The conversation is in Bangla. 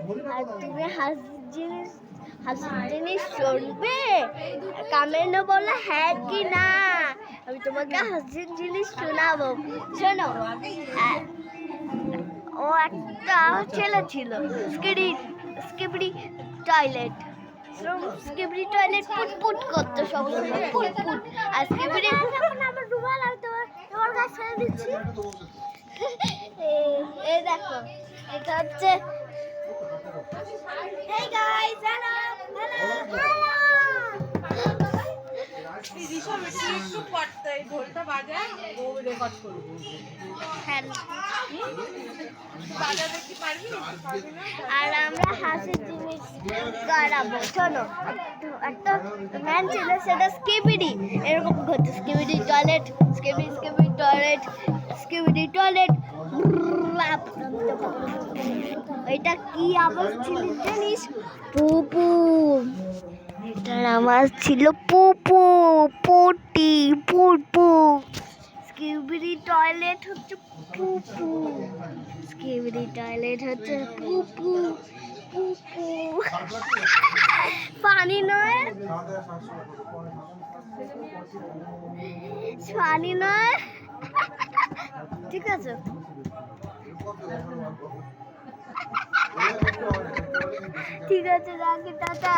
আর তুমি হাসির জিনিস শুনবে? কমেন্টে বলো হ্যাঁ কি না। আমি তোমাকে হাসির জিনিস শোনাবো। শোনো, ও একটা ছেলে ছিল, skibidi toilet. Skibidi toilet put করতো সবসময়, পুট। আর স্কিবিডি এখন আমার রুমাল আর তোমার গায়ে ছেড়ে দিচ্ছি। এই দেখো, এটা হচ্ছে Hey guys, hello. একটু করতে ঢোলটা বাজায় ও রেকর্ড করবে। বাজাতে কি পারবি? আর আমরা হাসির জিনিস করাবো। শোনো, একটা ম্যান ছিল, সেটা স্কিবিডি এরকম করছে, skibidi toilet, skibidi toilet, skibidi toilet. এটা কি আওয়াজ ছিল জানিস? পুপু। এটার আওয়াজ ছিল পুপু, পুটি, পুপু। স্কিবিডি টয়লেট হচ্ছে পুপু, স্কিবিডি টয়লেট হচ্ছে পুপু, পুপু। পানি নয়, পানি নয়, ঠিক আছে। ঠিক আছে, রাখি, টাটা।